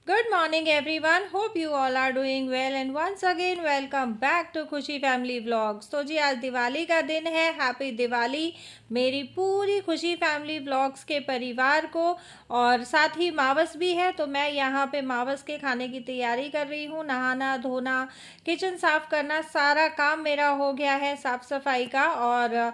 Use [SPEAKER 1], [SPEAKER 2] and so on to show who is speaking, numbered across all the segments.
[SPEAKER 1] Good morning everyone. Hope you all are doing well and once again welcome back to खुशी family vlogs. तो जी आज दिवाली का दिन है। हैप्पी दिवाली मेरी पूरी खुशी फैमिली व्लॉग्स के परिवार को। और साथ ही मावस भी है तो मैं यहाँ पे मावस के खाने की तैयारी कर रही हूँ। नहाना धोना किचन साफ़ करना सारा काम मेरा हो गया है, साफ़ सफाई का। और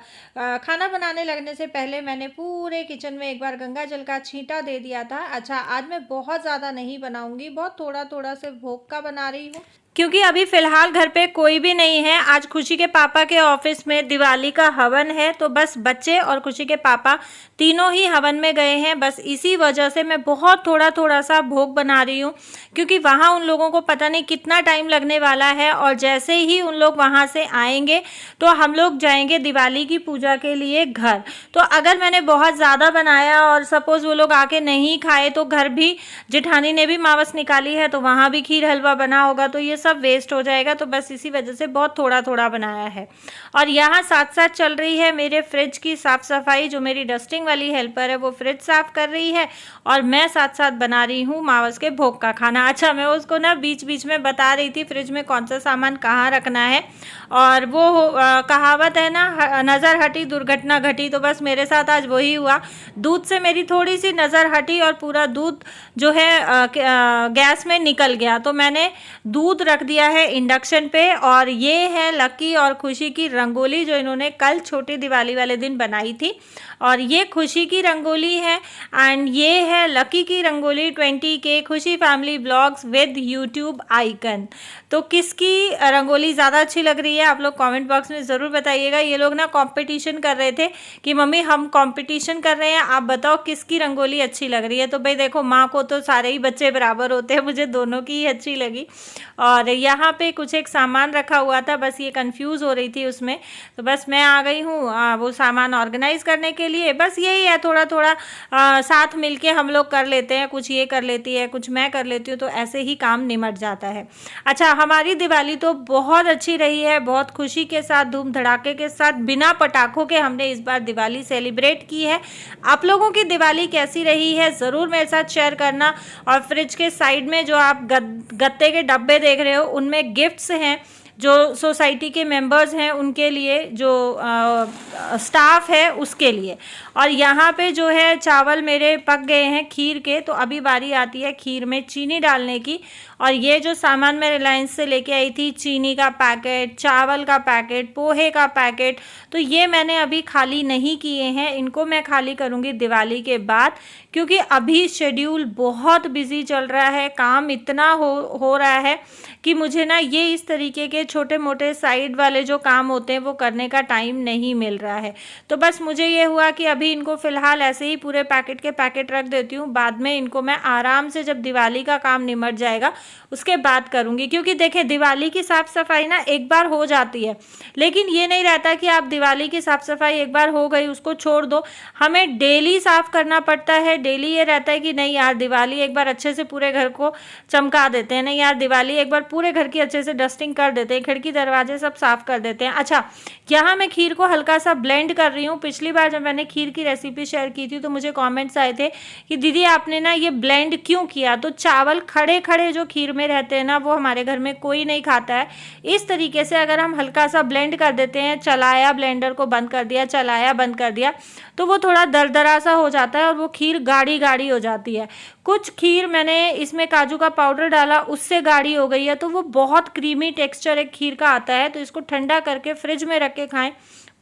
[SPEAKER 1] खाना बनाने लगने से पहले मैंने पूरे किचन में एक बार गंगा जल का छींटा दे दिया था। अच्छा आज मैं बहुत ज़्यादा नहीं बनाऊंगी, बहुत थोड़ा थोड़ा से भोग का बना रही हूँ क्योंकि अभी फ़िलहाल घर पे कोई भी नहीं है। आज खुशी के पापा के ऑफिस में दिवाली का हवन है तो बस बच्चे और खुशी के पापा तीनों ही हवन में गए हैं। बस इसी वजह से मैं बहुत थोड़ा थोड़ा सा भोग बना रही हूँ क्योंकि वहाँ उन लोगों को पता नहीं कितना टाइम लगने वाला है। और जैसे ही उन लोग वहाँ से आएंगे तो हम लोग जाएंगे दिवाली की पूजा के लिए घर। तो अगर मैंने बहुत ज़्यादा बनाया और सपोज़ वो लोग आके नहीं खाए तो घर भी जेठानी ने भी मावस निकाली है तो वहाँ भी खीर हलवा बना होगा तो ये सब वेस्ट हो जाएगा। तो बस इसी वजह से बहुत थोड़ा थोड़ा बनाया है। और यहाँ साथ साथ चल रही है मेरे फ्रिज की साफ़ सफाई। जो मेरी डस्टिंग वाली हेल्पर है वो फ्रिज साफ़ कर रही है और मैं साथ साथ बना रही हूँ मावस के भोग का खाना। अच्छा मैं उसको ना बीच बीच में बता रही थी फ्रिज में कौन सा सामान कहाँ रखना है। और वो कहावत है ना, नज़र हटी दुर्घटना घटी। तो बस मेरे साथ आज वही हुआ। दूध से मेरी थोड़ी सी नज़र हटी और पूरा दूध जो है गैस में निकल गया। तो मैंने दूध रख दिया है इंडक्शन पे। और ये है लकी और खुशी की रंगोली जो इन्होंने कल छोटी दिवाली वाले दिन बनाई थी। और ये खुशी की रंगोली है एंड ये है लकी की रंगोली 20K खुशी family blogs with YouTube icon. तो किसकी रंगोली ज़्यादा अच्छी लग रही है आप लोग कमेंट बॉक्स में ज़रूर बताइएगा। ये लोग ना कंपटीशन कर रहे थे कि मम्मी हम कंपटीशन कर रहे हैं, आप बताओ किसकी रंगोली अच्छी लग रही है। तो भाई देखो माँ को तो सारे ही बच्चे बराबर होते हैं, मुझे दोनों की ही अच्छी लगी। और यहाँ पे कुछ एक सामान रखा हुआ था, बस ये कंफ्यूज हो रही थी उसमें। तो बस मैं आ गई हूँ वो सामान ऑर्गेनाइज करने के लिए। बस यही है थोड़ा थोड़ा साथ मिलके हम लोग कर लेते हैं, कुछ ये कर लेती है कुछ मैं कर लेती हूँ तो ऐसे ही काम निमट जाता है। अच्छा हमारी दिवाली तो बहुत अच्छी रही है, बहुत खुशी के साथ धूम धड़ाके के साथ बिना पटाखों के हमने इस बार दिवाली सेलिब्रेट की है। आप लोगों की दिवाली कैसी रही है ज़रूर मेरे साथ शेयर करना। और फ्रिज के साइड में जो आप गत्ते के डब्बे देख रहे हो उनमें गिफ्ट्स हैं जो सोसाइटी के मेंबर्स हैं उनके लिए, जो स्टाफ है उसके लिए। और यहाँ पे जो है चावल मेरे पक गए हैं खीर के, तो अभी बारी आती है खीर में चीनी डालने की। और ये जो सामान मैं रिलायंस से लेके आई थी, चीनी का पैकेट, चावल का पैकेट, पोहे का पैकेट, तो ये मैंने अभी खाली नहीं किए हैं। इनको मैं खाली करूँगी दिवाली के बाद क्योंकि अभी शेड्यूल बहुत बिजी चल रहा है, काम इतना हो रहा है कि मुझे ना ये इस तरीके के छोटे मोटे साइड वाले जो काम होते हैं वो करने का टाइम नहीं मिल रहा है। तो बस मुझे ये हुआ कि अभी इनको फ़िलहाल ऐसे ही पूरे पैकेट के पैकेट रख देती हूँ, बाद में इनको मैं आराम से जब दिवाली का काम निमट जाएगा उसके बाद करूँगी। क्योंकि देखें दिवाली की साफ़ सफाई ना एक बार हो जाती है, लेकिन ये नहीं रहता कि आप दिवाली की साफ़ सफाई एक बार हो गई उसको छोड़ दो, हमें डेली साफ़ करना पड़ता है। डेली ये रहता है कि नहीं यार दिवाली एक बार अच्छे से पूरे घर को चमका देते हैं, नहीं यार दिवाली एक बार पूरे घर की अच्छे से डस्टिंग कर देते हैं, खिड़की दरवाजे सब साफ़ कर देते हैं। अच्छा यहाँ मैं खीर को हल्का सा ब्लेंड कर रही हूँ। पिछली बार जब मैंने खीर की रेसिपी शेयर की थी तो मुझे कमेंट्स आए थे कि दीदी आपने ना ये ब्लेंड क्यों किया। तो चावल खड़े खड़े जो खीर में रहते हैं ना वो हमारे घर में कोई नहीं खाता है। इस तरीके से अगर हम हल्का सा ब्लेंड कर देते हैं, चलाया ब्लेंडर को बंद कर दिया, चलाया बंद कर दिया, तो वो थोड़ा दरदरा सा हो जाता है और वो खीर गाढ़ी गाढ़ी हो जाती है। कुछ खीर मैंने इसमें काजू का पाउडर डाला उससे गाढ़ी हो गई है, तो वो बहुत क्रीमी टेक्सचर एक खीर का आता है। तो इसको ठंडा करके फ्रिज में रख के खाएं,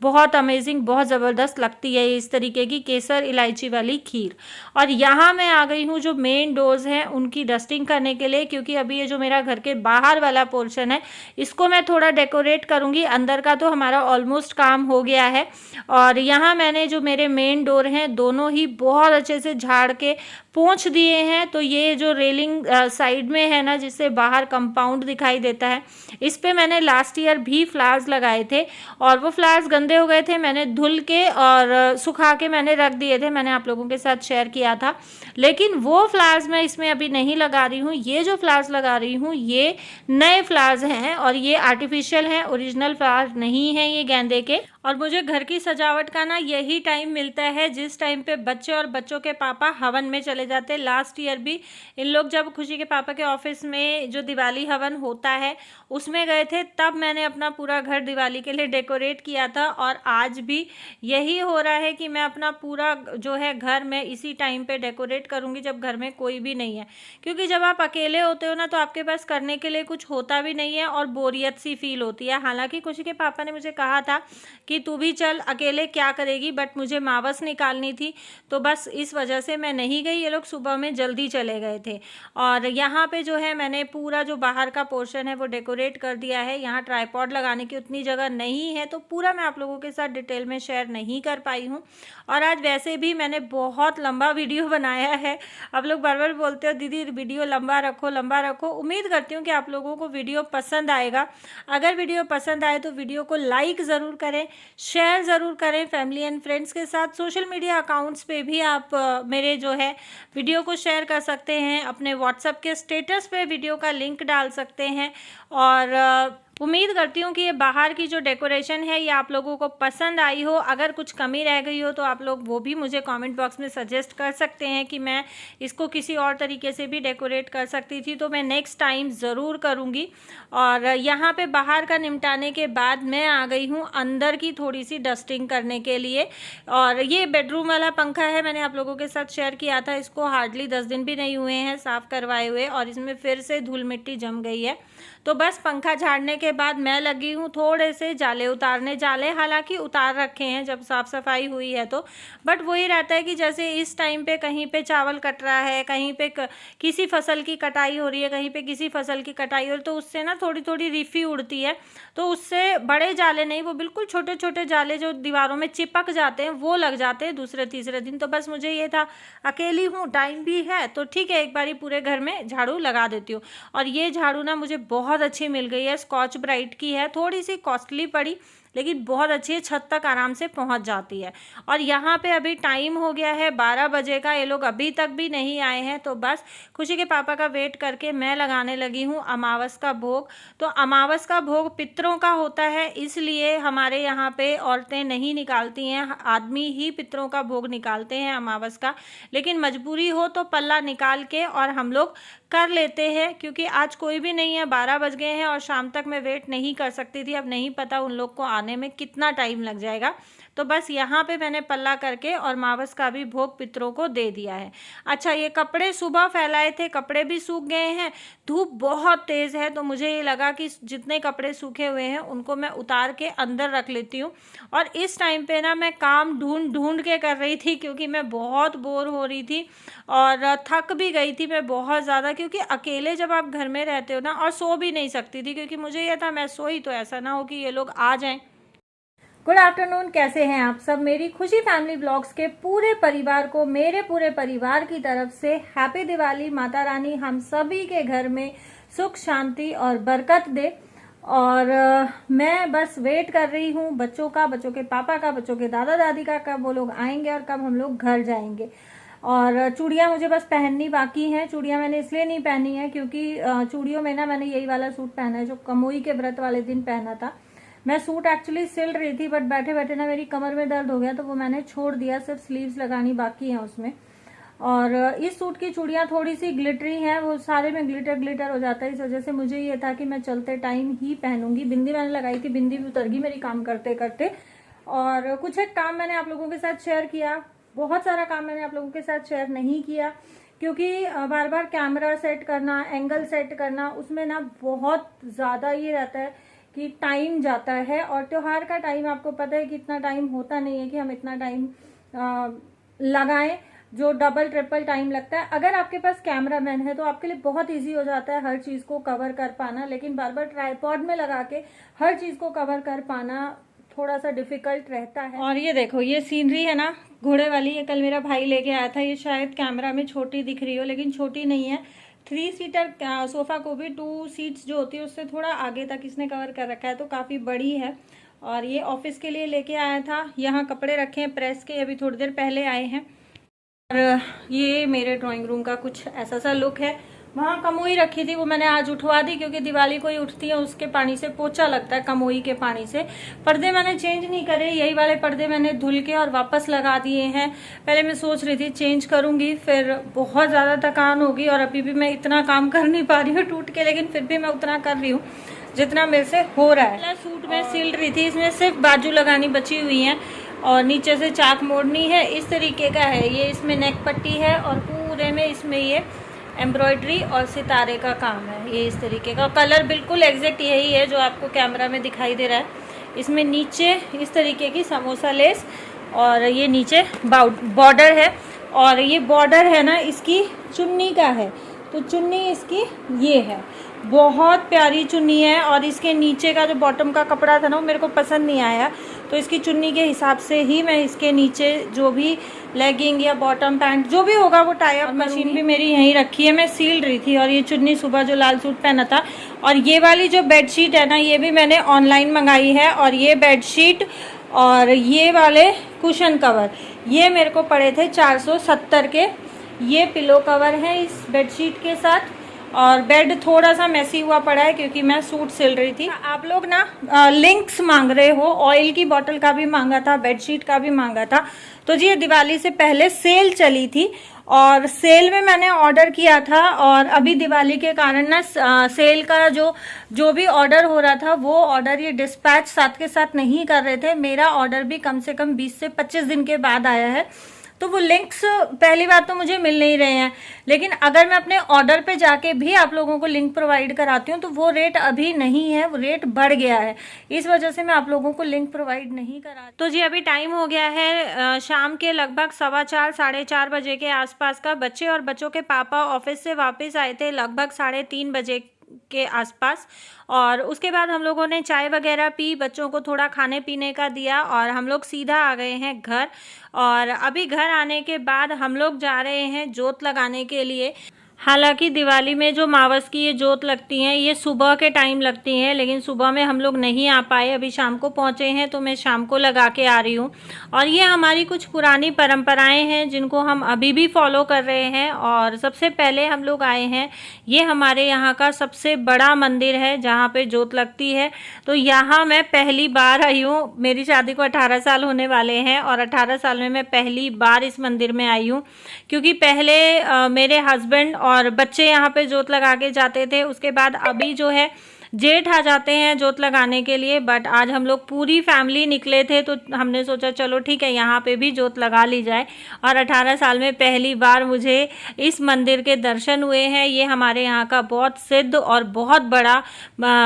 [SPEAKER 1] बहुत अमेजिंग बहुत ज़बरदस्त लगती है इस तरीके की केसर इलायची वाली खीर। और यहाँ मैं आ गई हूँ जो मेन डोर्स हैं उनकी डस्टिंग करने के लिए, क्योंकि अभी ये जो मेरा घर के बाहर वाला पोर्शन है इसको मैं थोड़ा डेकोरेट करूँगी। अंदर का तो हमारा ऑलमोस्ट काम हो गया है। और यहाँ मैंने जो मेरे मेन डोर हैं दोनों ही बहुत अच्छे से झाड़ के पोंछ दिए हैं। तो ये जो रेलिंग साइड में है ना जिससे बाहर कंपाउंड दिखाई देता है, इस पे मैंने लास्ट ईयर भी फ्लावर्स लगाए थे और वो फ्लावर्स गंदे हो गए थे, मैंने धुल के और सुखा के मैंने रख दिए थे, मैंने आप लोगों के साथ शेयर किया था। लेकिन वो फ्लावर्स मैं इसमें अभी नहीं लगा रही हूँ। ये जो फ्लावर्स लगा रही हूँ ये नए फ्लावर्स हैं और ये आर्टिफिशियल हैं, ओरिजिनल फ्लावर्स नहीं हैं ये गेंदे के। और मुझे घर की सजावट का ना यही टाइम मिलता है जिस टाइम पे बच्चे और बच्चों के पापा हवन में चले जाते हैं। लास्ट ईयर भी इन लोग जब खुशी के पापा के ऑफिस में जो दिवाली हवन होता है उसमें गए थे, तब मैंने अपना पूरा घर दिवाली के लिए डेकोरेट किया था। और आज भी यही हो रहा है कि मैं अपना पूरा जो है घर में इसी टाइम पे डेकोरेट करूँगी जब घर में कोई भी नहीं है, क्योंकि जब आप अकेले होते हो ना तो आपके पास करने के लिए कुछ होता भी नहीं है और बोरियत सी फील होती है। हालांकि खुशी के पापा ने मुझे कहा था कि तू भी चल, अकेले क्या करेगी, बट मुझे मावस निकालनी थी तो बस इस वजह से मैं नहीं गई। ये लोग सुबह में जल्दी चले गए थे। और यहाँ पे जो है मैंने पूरा जो बाहर का पोर्शन है वो डेकोरेट कर दिया है। यहाँ ट्राइपॉड लगाने की उतनी जगह नहीं है तो पूरा मैं आप लोगों के साथ डिटेल में शेयर नहीं कर पाई हूँ। और आज वैसे भी मैंने बहुत लंबा वीडियो बनाया है। आप लोग बार बार बोलते हो दीदी वीडियो लंबा रखो लंबा रखो। उम्मीद करती हूँ कि आप लोगों को वीडियो पसंद आएगा। अगर वीडियो पसंद आए तो वीडियो को लाइक ज़रूर करें, शेयर ज़रूर करें फैमिली एंड फ्रेंड्स के साथ। सोशल मीडिया अकाउंट्स पे भी आप मेरे जो है वीडियो को शेयर कर सकते हैं, अपने व्हाट्सएप के स्टेटस पे वीडियो का लिंक डाल सकते हैं। और उम्मीद करती हूँ कि ये बाहर की जो डेकोरेशन है ये आप लोगों को पसंद आई हो। अगर कुछ कमी रह गई हो तो आप लोग वो भी मुझे कमेंट बॉक्स में सजेस्ट कर सकते हैं कि मैं इसको किसी और तरीके से भी डेकोरेट कर सकती थी, तो मैं नेक्स्ट टाइम ज़रूर करूँगी। और यहाँ पे बाहर का निपटाने के बाद मैं आ गई हूँ अंदर की थोड़ी सी डस्टिंग करने के लिए। और ये बेडरूम वाला पंखा है, मैंने आप लोगों के साथ शेयर किया था। इसको हार्डली 10 दिन भी नहीं हुए हैं साफ़ करवाए हुए और इसमें फिर से धूल मिट्टी जम गई है। तो बस पंखा झाड़ने के बाद मैं लगी हूँ थोड़े से जाले उतारने। जाले हालांकि उतार रखे हैं जब साफ़ सफाई हुई है तो, बट वही रहता है कि जैसे इस टाइम पे कहीं पे चावल कट रहा है, कहीं पे किसी फसल की कटाई हो रही है, कहीं पे किसी फसल की कटाई हो रही है, तो उससे ना थोड़ी थोड़ी रिफी उड़ती है। तो उससे बड़े जाले नहीं, वो बिल्कुल छोटे छोटे जाले जो दीवारों में चिपक जाते हैं वो लग जाते हैं दूसरे तीसरे दिन। तो बस मुझे ये था अकेली हूँ, टाइम भी है, तो ठीक है एक बारी पूरे घर में झाड़ू लगा देती हूँ। और ये झाड़ू ना मुझे बहुत अच्छी मिल गई है, स्कॉच ब्राइट की है, थोड़ी सी कॉस्टली पड़ी लेकिन बहुत अच्छी है, छत तक आराम से पहुंच जाती है। और यहाँ पे अभी टाइम हो गया है 12 बजे का, ये लोग अभी तक भी नहीं आए हैं। तो बस खुशी के पापा का वेट करके मैं लगाने लगी हूँ अमावस का भोग। तो अमावस का भोग पितरों का होता है, इसलिए हमारे यहाँ पे औरतें नहीं निकालती हैं, आदमी ही पितरों का भोग निकालते हैं अमावस का। लेकिन मजबूरी हो तो पल्ला निकाल के और हम लोग कर लेते हैं, क्योंकि आज कोई भी नहीं है, 12 बज गए हैं और शाम तक मैं वेट नहीं कर सकती थी। अब नहीं पता उन लोग को आने में कितना टाइम लग जाएगा। तो बस यहाँ पे मैंने पल्ला करके और मावस का भी भोग पितरों को दे दिया है। अच्छा, ये कपड़े सुबह फैलाए थे, कपड़े भी सूख गए हैं, धूप बहुत तेज़ है, तो मुझे ये लगा कि जितने कपड़े सूखे हुए हैं उनको मैं उतार के अंदर रख लेती हूँ। और इस टाइम पे ना मैं काम ढूंढ के कर रही थी, क्योंकि मैं बहुत बोर हो रही थी और थक भी गई थी मैं बहुत ज़्यादा, क्योंकि अकेले जब आप घर में रहते हो ना, और सो भी नहीं सकती थी क्योंकि मुझे ये था मैं सोई तो ऐसा ना हो कि ये लोग आ जाएं। गुड आफ्टरनून, कैसे हैं आप सब। मेरी खुशी फैमिली ब्लॉग्स के पूरे परिवार को मेरे पूरे परिवार की तरफ से हैप्पी दिवाली। माता रानी हम सभी के घर में सुख शांति और बरकत दे। और मैं बस वेट कर रही हूँ बच्चों का, बच्चों के पापा का, बच्चों के दादा दादी का, कब वो लोग आएंगे और कब हम लोग घर जाएंगे। और चूड़ियाँ मुझे बस पहननी बाकी हैं। चूड़ियाँ मैंने इसलिए नहीं पहनी है क्योंकि चूड़ियों में ना मैंने यही वाला सूट पहना है जो कमोई के व्रत वाले दिन पहना था। मैं सूट एक्चुअली सिल रही थी, बट बैठे बैठे ना मेरी कमर में दर्द हो गया तो वो मैंने छोड़ दिया, सिर्फ स्लीव्स लगानी बाकी है उसमें। और इस सूट की चूड़ियाँ थोड़ी सी ग्लिटरी हैं, वो सारे में ग्लिटर हो जाता है, इस वजह से मुझे ये था कि मैं चलते टाइम ही पहनूंगी। बिंदी मैंने लगाई थी, बिंदी भी उतर गई मेरी काम करते करते। और कुछ एक काम मैंने आप लोगों के साथ शेयर किया, बहुत सारा काम मैंने आप लोगों के साथ शेयर नहीं किया, क्योंकि बार बार कैमरा सेट करना, एंगल सेट करना, उसमें ना बहुत ज़्यादा ये रहता है कि टाइम जाता है। और त्योहार का टाइम आपको पता है कि इतना टाइम होता नहीं है कि हम इतना टाइम लगाएं, जो डबल ट्रिपल टाइम लगता है। अगर आपके पास कैमरामैन है तो आपके लिए बहुत इजी हो जाता है हर चीज़ को कवर कर पाना, लेकिन बार बार ट्राइपॉड में लगा के हर चीज़ को कवर कर पाना थोड़ा सा डिफिकल्ट रहता है। और ये देखो, ये सीनरी है ना घोड़े वाली, ये कल मेरा भाई लेके आया था। ये शायद कैमरा में छोटी दिख रही हो, लेकिन छोटी नहीं है। 3 सीटर सोफा को भी 2 सीट्स जो होती है उससे थोड़ा आगे तक इसने कवर कर रखा है, तो काफ़ी बड़ी है। और ये ऑफिस के लिए लेके आया था। यहाँ कपड़े रखे हैं प्रेस के, अभी थोड़ी देर पहले आए हैं। और ये मेरे ड्राइंग रूम का कुछ ऐसा सा लुक है। वहाँ कमोई रखी थी, वो मैंने आज उठवा दी क्योंकि दिवाली को ही उठती है, उसके पानी से पोछा लगता है, कमोई के पानी से। पर्दे मैंने चेंज नहीं करे, यही वाले पर्दे मैंने धुल के और वापस लगा दिए हैं। पहले मैं सोच रही थी चेंज करूंगी, फिर बहुत ज़्यादा थकान होगी और अभी भी मैं इतना काम कर नहीं पा रही हूँ टूट के, लेकिन फिर भी मैं उतना कर रही हूँ जितना मेरे से हो रहा है। सूट में सिल रही थी, इसमें सिर्फ बाजू लगानी बची हुई है और नीचे से चाक मोड़नी है, इस तरीके का है ये। इसमें नेक पट्टी है और पूरे में इसमें ये एम्ब्रॉयडरी और सितारे का काम है, ये इस तरीके का। कलर बिल्कुल एग्जैक्ट यही है जो आपको कैमरा में दिखाई दे रहा है। इसमें नीचे इस तरीके की समोसा लेस और ये नीचे बॉर्डर है, और ये बॉर्डर है ना इसकी चुन्नी का है, तो चुन्नी इसकी ये है, बहुत प्यारी चुन्नी है। और इसके नीचे का जो बॉटम का कपड़ा था ना वो मेरे को पसंद नहीं आया, तो इसकी चुन्नी के हिसाब से ही मैं इसके नीचे जो भी लेगिंग या बॉटम पैंट जो भी होगा वो टाई अप। मशीन भी मेरी यहीं रखी है, मैं सील रही थी। और ये चुन्नी सुबह जो लाल सूट पहना था, और ये वाली जो बेडशीट है ना ये भी मैंने ऑनलाइन मंगाई है। और ये बेडशीट और ये वाले कुशन कवर ये मेरे को पड़े थे 470 के। ये पिलो कवर है इस बेडशीट के साथ, और बेड थोड़ा सा मैसी हुआ पड़ा है क्योंकि मैं सूट सिल रही थी। आप लोग ना लिंक्स मांग रहे हो, ऑयल की बोतल का भी मांगा था, बेडशीट का भी मांगा था। तो जी ये दिवाली से पहले सेल चली थी और सेल में मैंने ऑर्डर किया था, और अभी दिवाली के कारण ना सेल का जो भी ऑर्डर हो रहा था वो ऑर्डर ये डिस्पैच साथ के साथ नहीं कर रहे थे। मेरा ऑर्डर भी कम से कम 20 से 25 दिन के बाद आया है, तो वो लिंक्स पहली बात तो मुझे मिल नहीं रहे हैं। लेकिन अगर मैं अपने ऑर्डर पे जाके भी आप लोगों को लिंक प्रोवाइड कराती हूँ तो वो रेट अभी नहीं है, वो रेट बढ़ गया है, इस वजह से मैं आप लोगों को लिंक प्रोवाइड नहीं करा। तो जी अभी टाइम हो गया है शाम के लगभग 4:15 साढ़े 4 बजे के आसपास का। बच्चे और बच्चों के पापा ऑफिस से वापस आए थे लगभग 3:30 बजे के आसपास, और उसके बाद हम लोगों ने चाय वगैरह पी, बच्चों को थोड़ा खाने पीने का दिया और हम लोग सीधा आ गए हैं घर। और अभी घर आने के बाद हम लोग जा रहे हैं जोत लगाने के लिए। हालांकि दिवाली में जो मावस की ये जोत लगती हैं ये सुबह के टाइम लगती हैं, लेकिन सुबह में हम लोग नहीं आ पाए, अभी शाम को पहुंचे हैं तो मैं शाम को लगा के आ रही हूँ। और ये हमारी कुछ पुरानी परंपराएं हैं जिनको हम अभी भी फॉलो कर रहे हैं। और सबसे पहले हम लोग आए हैं, ये हमारे यहाँ का सबसे बड़ा मंदिर है जहाँ पे जोत लगती है। तो यहाँ मैं पहली बार आई हूँ, मेरी शादी को 18 साल होने वाले हैं और 18 साल में मैं पहली बार इस मंदिर में आई हूँ, क्योंकि पहले मेरे हस्बैंड और बच्चे यहाँ पे जोत लगा के जाते थे, उसके बाद अभी जो है जेठ आ जाते हैं जोत लगाने के लिए। बट आज हम लोग पूरी फैमिली निकले थे तो हमने सोचा चलो ठीक है यहाँ पे भी जोत लगा ली जाए। और 18 साल में पहली बार मुझे इस मंदिर के दर्शन हुए हैं। ये हमारे यहाँ का बहुत सिद्ध और बहुत बड़ा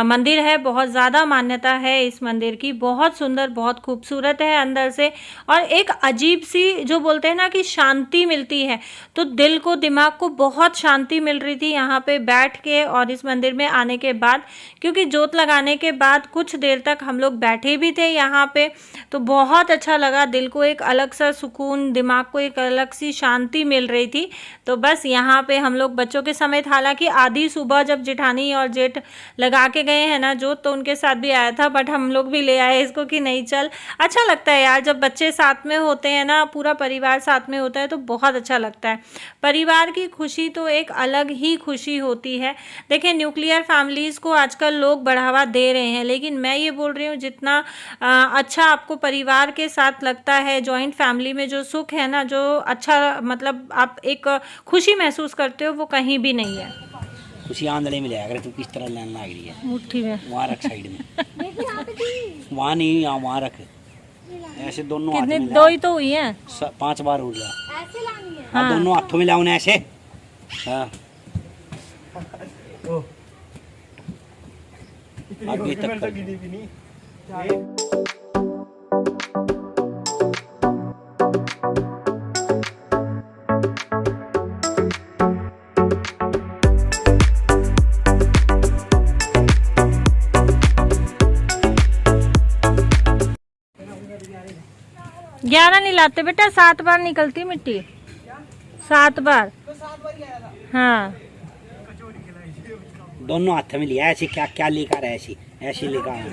[SPEAKER 1] मंदिर है, बहुत ज़्यादा मान्यता है इस मंदिर की, बहुत सुंदर बहुत खूबसूरत है अंदर से। और एक अजीब सी जो बोलते हैं ना कि शांति मिलती है, तो दिल को दिमाग को बहुत शांति मिल रही थी यहाँ पे बैठ के और इस मंदिर में आने के बाद। क्योंकि जोत लगाने के बाद कुछ देर तक हम लोग बैठे भी थे यहाँ पे, तो बहुत अच्छा लगा, दिल को एक अलग सा सुकून, दिमाग को एक अलग सी शांति मिल रही थी। तो बस यहाँ पे हम लोग बच्चों के समेत, हालांकि आधी सुबह जब जेठानी और जेठ लगा के गए हैं ना जोत, तो उनके साथ भी आया था, बट हम लोग भी ले आए इसको कि नहीं चल, अच्छा लगता है यार जब बच्चे साथ में होते हैं ना, पूरा परिवार साथ में होता है तो बहुत अच्छा लगता है। परिवार की खुशी तो एक अलग ही खुशी होती है। देखिए न्यूक्लियर फैमिलीज़ को आजकल लोग बढ़ावा दे रहे हैं, लेकिन मैं ये बोल रही हूँ जितना अच्छा आपको परिवार के साथ लगता है, जॉइंट फैमिली में जो सुख है ना, जो अच्छा मतलब आप एक खुशी महसूस करते हो, वो कहीं भी नहीं है।
[SPEAKER 2] खुशी आंधळे में अगर तू किस तरह लाने लग रही है,
[SPEAKER 1] मुट्ठी में
[SPEAKER 2] वहाँ रख साइड में, वहाँ नहीं यहाँ वहाँ रख, ऐसे दोनों हाथ में
[SPEAKER 1] दो ही तो हुई है,
[SPEAKER 2] 5 बार हो गया, हाँ दोनों हाथों में लाओ ऐसे, हाँ आगे तक कर।
[SPEAKER 1] 11 नहीं लाते बेटा, 7 बार निकलती मिट्टी, 7 बार। हाँ
[SPEAKER 2] दोनों हाथ में लिया ऐसे, क्या क्या लेकर है, ऐसी ऐसे लेकर आया,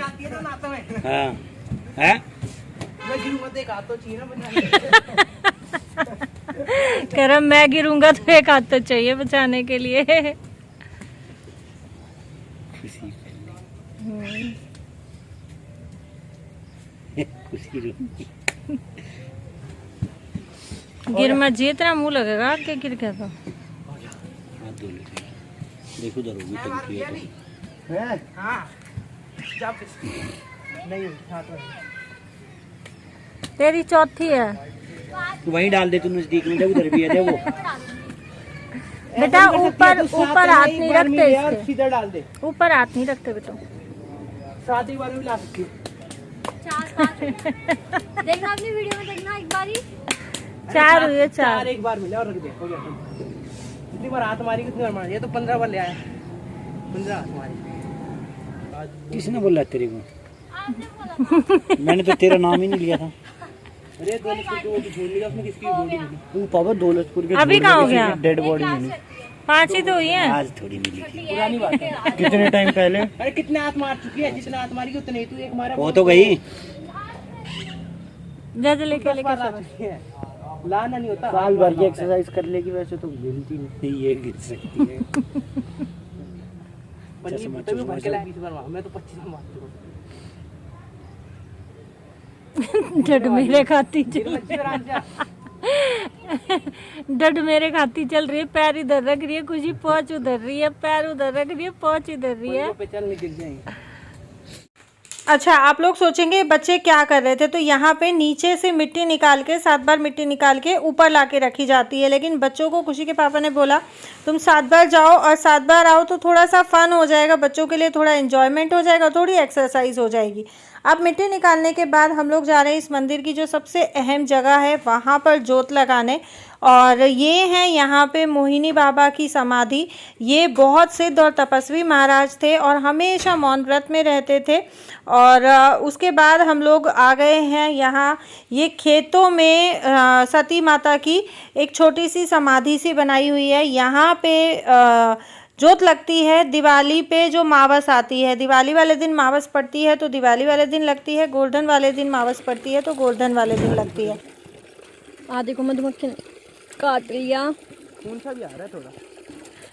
[SPEAKER 2] हाँ है
[SPEAKER 1] करम मैं गिरूंगा तो एक हाथ तो चाहिए बचाने के लिए।
[SPEAKER 2] खुशी खुशी रोगी।
[SPEAKER 1] गिर मत जी, इतना मुंह लगेगा आपके गिर के तो।
[SPEAKER 2] हाथ धो ले, देखो उधर होगी टंकी है तो।
[SPEAKER 3] हाँ नहीं
[SPEAKER 1] तेरी चौथी है
[SPEAKER 2] तू वहीं डाल दे, तू नजदीक में, जब उधर भी है वो।
[SPEAKER 1] बेटा ऊपर ऊपर हाथ नहीं रखते इसके,
[SPEAKER 3] सीधा डाल दे।
[SPEAKER 1] ऊपर हाथ नहीं रखते बेटा।
[SPEAKER 3] 7 एक बार में ला सकती हूँ।
[SPEAKER 4] देखना अपनी वीडियो में, देखना एक बारी।
[SPEAKER 1] 4 हुई है, 4।
[SPEAKER 3] 4 एक बार मिले और रख दे, हो गया। कितनी बार हाथ मारी, कितनी बार मारी, ये तो 15 बार ले आया। 15 हाथ मारी।
[SPEAKER 2] किसने बोला तेरे को? मैंने तो तेरा नाम ही नहीं लिया था।
[SPEAKER 3] अरे दौलतपुर को तो छोड़ लिया उसने, किसकी बॉडी मिली?
[SPEAKER 2] तू पावर दौलतपुर के
[SPEAKER 1] अभी कहाँ हो गया?
[SPEAKER 2] डेड बॉडी मिली।
[SPEAKER 1] 5 ही तो हुई है।
[SPEAKER 2] आज थोड़ी मिली थी।
[SPEAKER 3] पुरानी बात है।
[SPEAKER 2] कितने टाइम पहले?
[SPEAKER 3] अरे कितने हाथ मार चुकी है, जितने हाथ मारी उतने ही, तू एक मारा
[SPEAKER 2] वो तो गई।
[SPEAKER 1] जज लेके
[SPEAKER 3] 10 बार ला चुकी है। लाना नहीं होता।
[SPEAKER 2] साल भर की एक्सरसाइज कर लेगी वैसे तो गिनती नहीं, ये गिन सकती है।
[SPEAKER 3] पन्नी तभी भर के लाया 20 बार मारा, मैं तो 25 बार मार चुका हूँ।
[SPEAKER 1] डड मेरे खाती चल
[SPEAKER 3] गिर आराम से।
[SPEAKER 1] डड मेरे खाती चल रही है, पैर इधर रख रही है, खुशी पहुंच उधर रही है, पैर उधर रख रही है, पहुंच इधर रही है।
[SPEAKER 3] पे चल नहीं गिर जाएंगे।
[SPEAKER 1] अच्छा, आप लोग सोचेंगे बच्चे क्या कर रहे थे, तो यहाँ पे नीचे से मिट्टी निकाल के 7 बार मिट्टी निकाल के ऊपर लाके रखी जाती है। लेकिन बच्चों को खुशी के पापा ने बोला तुम 7 बार जाओ और 7 बार आओ तो थोड़ा सा फन हो जाएगा, बच्चों के लिए थोड़ा एंजॉयमेंट हो जाएगा, थोड़ी एक्सरसाइज हो जाएगी। अब मिट्टी निकालने के बाद हम लोग जा रहे हैं इस मंदिर की जो सबसे अहम जगह है वहाँ पर जोत लगाने। और ये है यहाँ पे मोहिनी बाबा की समाधि। ये बहुत सिद्ध और तपस्वी महाराज थे और हमेशा मौन व्रत में रहते थे। और उसके बाद हम लोग आ गए हैं यहाँ, ये खेतों में सती माता की एक छोटी सी समाधि सी बनाई हुई है। यहाँ पे जोत लगती है दिवाली पे, जो मावस आती है, दिवाली वाले दिन मावस पड़ती है तो दिवाली वाले दिन लगती है, गोवर्धन वाले दिन मावस पड़ती है तो गोवर्धन वाले दिन लगती है।
[SPEAKER 4] आधे को मधुमक्खी ने काट लिया।
[SPEAKER 3] कौन सा भी आ रहा है थोड़ा।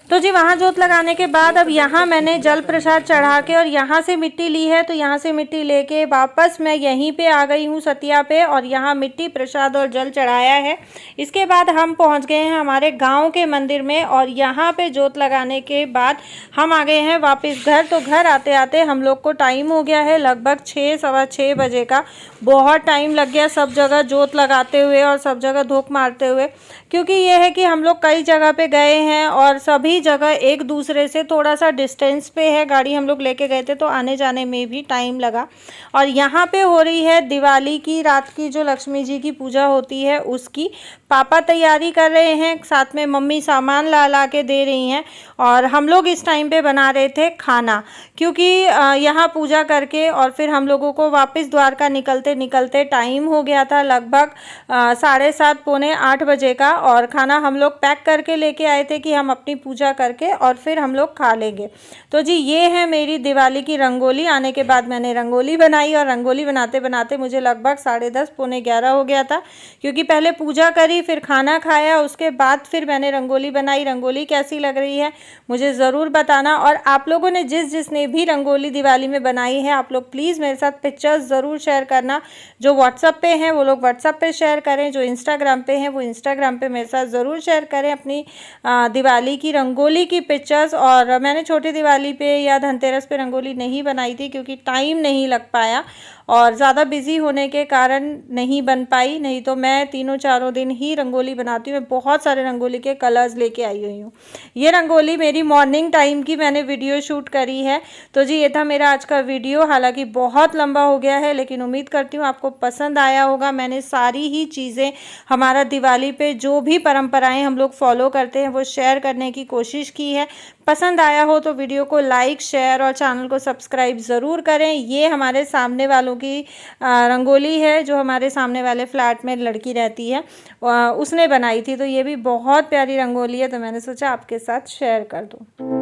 [SPEAKER 1] तो जी वहाँ जोत लगाने के बाद अब यहाँ मैंने जल प्रसाद चढ़ा के और यहाँ से मिट्टी ली है, तो यहाँ से मिट्टी लेके वापस मैं यहीं पे आ गई हूँ सतिया पे और यहाँ मिट्टी प्रसाद और जल चढ़ाया है। इसके बाद हम पहुँच गए हैं हमारे गांव के मंदिर में और यहाँ पे जोत लगाने के बाद हम आ गए हैं वापस घर। तो घर आते आते हम लोग को टाइम हो गया है लगभग 6 सवा 6 बजे का। बहुत टाइम लग गया सब जगह जोत लगाते हुए और सब जगह धूप मारते हुए, क्योंकि ये है कि हम लोग कई जगह पे गए हैं और सभी जगह एक दूसरे से थोड़ा सा डिस्टेंस पे है। गाड़ी हम लोग लेके गए थे तो आने जाने में भी टाइम लगा। और यहाँ पे हो रही है दिवाली की रात की जो लक्ष्मी जी की पूजा होती है उसकी। पापा तैयारी कर रहे हैं, साथ में मम्मी सामान ला के दे रही हैं और हम लोग इस टाइम पे बना रहे थे खाना, क्योंकि यहाँ पूजा करके और फिर हम लोगों को वापस द्वारका निकलते निकलते टाइम हो गया था लगभग 7:30 पौने 8 बजे का। और खाना हम लोग पैक करके लेके आए थे कि हम अपनी पूजा करके और फिर हम लोग खा लेंगे। तो जी ये है मेरी दिवाली की रंगोली। आने के बाद मैंने रंगोली बनाई और रंगोली बनाते बनाते मुझे लगभग 10:30 पौने 11 हो गया था, क्योंकि पहले पूजा करी फिर खाना खाया, उसके बाद फिर मैंने रंगोली बनाई। रंगोली कैसी लग रही है मुझे ज़रूर बताना। और आप लोगों ने जिसने भी रंगोली दिवाली में बनाई है आप लोग प्लीज़ मेरे साथ पिक्चर्स ज़रूर शेयर करना। जो व्हाट्सएप पे हैं वो लोग व्हाट्सएप पे शेयर करें, जो इंस्टाग्राम पे हैं वो इंस्टाग्राम पे मेरे साथ ज़रूर शेयर करें अपनी दिवाली की रंगोली की पिक्चर्स। और मैंने छोटी दिवाली पे या धनतेरस पे रंगोली नहीं बनाई थी क्योंकि टाइम नहीं लग पाया और ज़्यादा बिजी होने के कारण नहीं बन पाई, नहीं तो मैं 3-4 दिन ही रंगोली बनाती हूँ। मैं बहुत सारे रंगोली के कलर्स लेके आई हुई हूँ। ये रंगोली मेरी मॉर्निंग टाइम की मैंने वीडियो शूट करी है। तो जी ये था मेरा आज का वीडियो, हालांकि बहुत लंबा हो गया है लेकिन उम्मीद करती हूँ आपको पसंद आया होगा। मैंने सारी ही चीज़ें हमारा दिवाली पे जो भी परंपराएं हम लोग फॉलो करते हैं वो शेयर करने की कोशिश की है। पसंद आया हो तो वीडियो को लाइक शेयर और चैनल को सब्सक्राइब ज़रूर करें। ये हमारे सामने वालों की रंगोली है, जो हमारे सामने वाले फ्लैट में लड़की रहती है उसने बनाई थी। तो ये भी बहुत प्यारी रंगोली है, तो मैंने सोचा आपके साथ शेयर कर दूँ।